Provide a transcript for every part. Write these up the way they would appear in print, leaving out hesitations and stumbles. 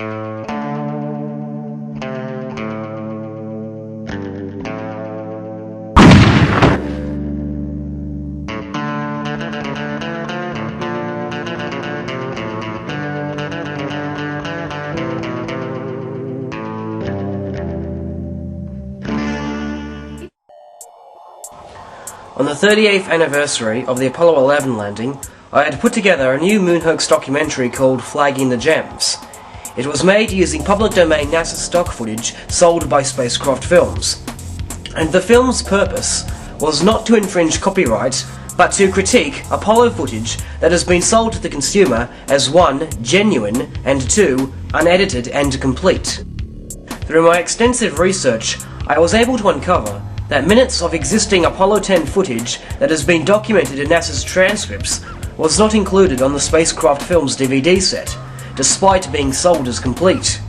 On the 38th anniversary of the Apollo 11 landing, I had put together a new moon hoax documentary called Flagging the Gems. It was made using public domain NASA stock footage sold by Spacecraft Films. And the film's purpose was not to infringe copyright, but to critique Apollo footage that has been sold to the consumer as 1. Genuine, and 2. Unedited and complete. Through my extensive research, I was able to uncover that minutes of existing Apollo 10 footage that has been documented in NASA's transcripts was not included on the Spacecraft Films DVD set, despite being sold as complete.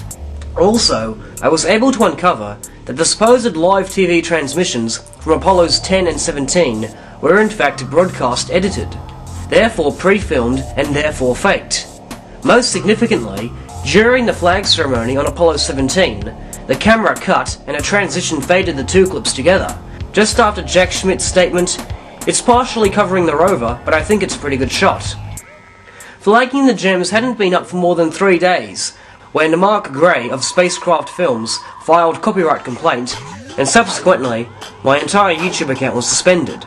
Also, I was able to uncover that the supposed live TV transmissions from Apollos 10 and 17 were in fact broadcast edited, therefore pre-filmed and therefore faked. Most significantly, during the flag ceremony on Apollo 17, the camera cut and a transition faded the two clips together. Just after Jack Schmidt's statement, "It's partially covering the rover, but I think it's a pretty good shot." Flagging the Gems hadn't been up for more than 3 days, when Mark Gray of Spacecraft Films filed copyright complaint, and subsequently, my entire YouTube account was suspended.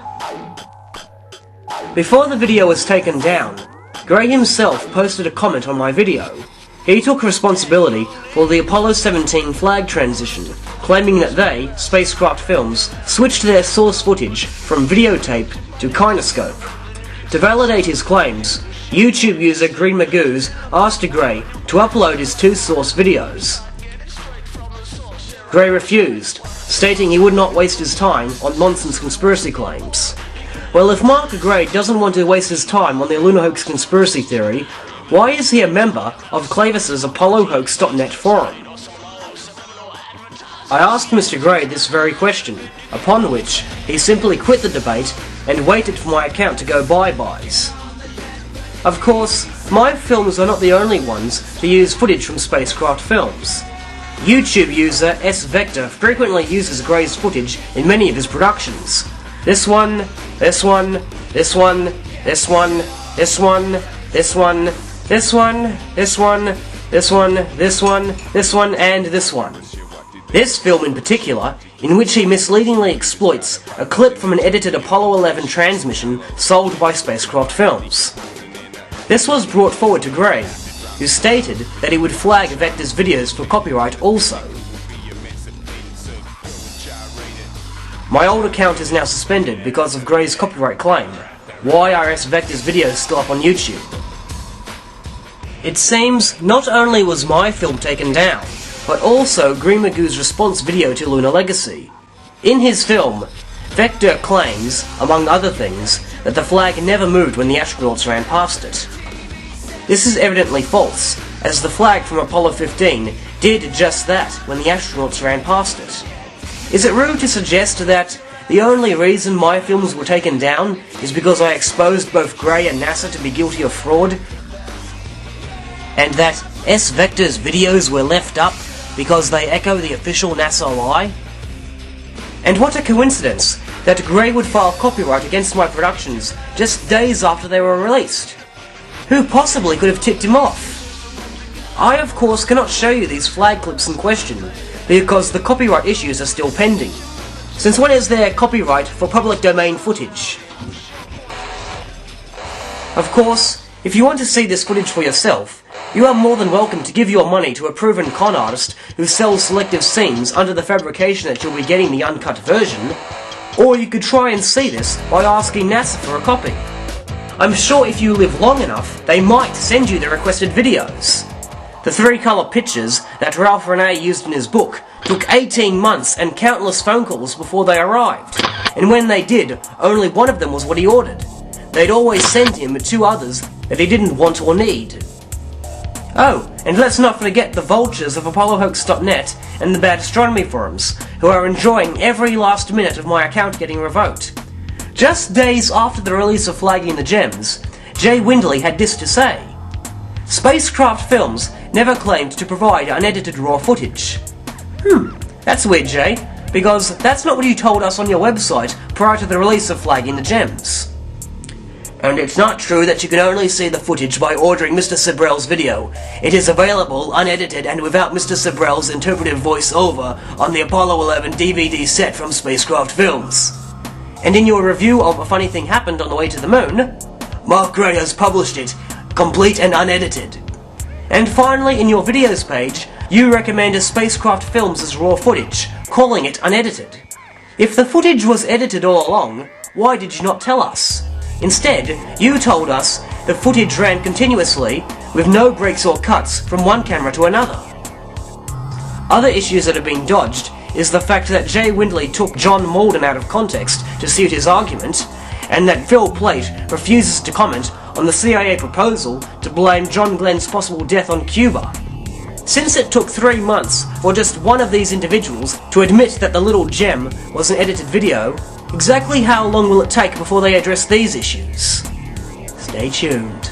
Before the video was taken down, Gray himself posted a comment on my video. He took responsibility for the Apollo 17 flag transition, claiming that they, Spacecraft Films, switched their source footage from videotape to kinescope. To validate his claims, YouTube user Green Magoo's asked Gray to upload his 2 source videos. Gray refused, stating he would not waste his time on nonsense conspiracy claims. Well, if Mark Gray doesn't want to waste his time on the lunar hoax conspiracy theory, why is he a member of Clavis's ApolloHoax.net forum? I asked Mr. Gray this very question, upon which he simply quit the debate and waited for my account to go bye-byes. Of course, my films are not the only ones to use footage from Spacecraft Films. YouTube user Svector frequently uses Gray's footage in many of his productions. This one, this one, this one, this one, this one, this one, this one, this one, this one, this one, this one, and this one. This film in particular, in which he misleadingly exploits a clip from an edited Apollo 11 transmission sold by Spacecraft Films. This was brought forward to Gray, who stated that he would flag Vector's videos for copyright also. My old account is now suspended because of Gray's copyright claim. Why are Svector's videos still up on YouTube? It seems not only was my film taken down, but also Green Magoo's response video to Lunar Legacy. In his film, Svector claims, among other things, that the flag never moved when the astronauts ran past it. This is evidently false, as the flag from Apollo 15 did just that when the astronauts ran past it. Is it rude to suggest that the only reason my films were taken down is because I exposed both Gray and NASA to be guilty of fraud? And that Svector's videos were left up because they echo the official NASA lie? And what a coincidence that Gray would file copyright against my productions just days after they were released. Who possibly could have tipped him off? I of course cannot show you these flag clips in question because the copyright issues are still pending. Since when is there copyright for public domain footage? Of course, if you want to see this footage for yourself, you are more than welcome to give your money to a proven con artist who sells selective scenes under the fabrication that you'll be getting the uncut version, or you could try and see this by asking NASA for a copy. I'm sure if you live long enough, they might send you the requested videos. The 3-color pictures that Ralph Renee used in his book took 18 months and countless phone calls before they arrived, and when they did, only one of them was what he ordered. They'd always send him 2 others that he didn't want or need. Oh, and let's not forget the vultures of ApolloHoax.net and the Bad Astronomy forums, who are enjoying every last minute of my account getting revoked. Just days after the release of Flagging the Gems, Jay Windley had this to say: "Spacecraft Films never claimed to provide unedited raw footage. That's weird, Jay, because that's not what you told us on your website prior to the release of Flagging the Gems. And it's not true that you can only see the footage by ordering Mr. Sabrell's video. It is available unedited and without Mr. Sabrell's interpretive voice-over on the Apollo 11 DVD set from Spacecraft Films. And in your review of A Funny Thing Happened on the Way to the Moon, Mark Gray has published it, complete and unedited. And finally, in your videos page, you recommend Spacecraft Films as raw footage, calling it unedited. If the footage was edited all along, why did you not tell us? Instead, you told us the footage ran continuously, with no breaks or cuts from one camera to another. Other issues that have been dodged is the fact that Jay Windley took John Malden out of context to suit his argument, and that Phil Plait refuses to comment on the CIA proposal to blame John Glenn's possible death on Cuba. Since it took 3 months for just one of these individuals to admit that the little gem was an edited video, exactly how long will it take before they address these issues? Stay tuned.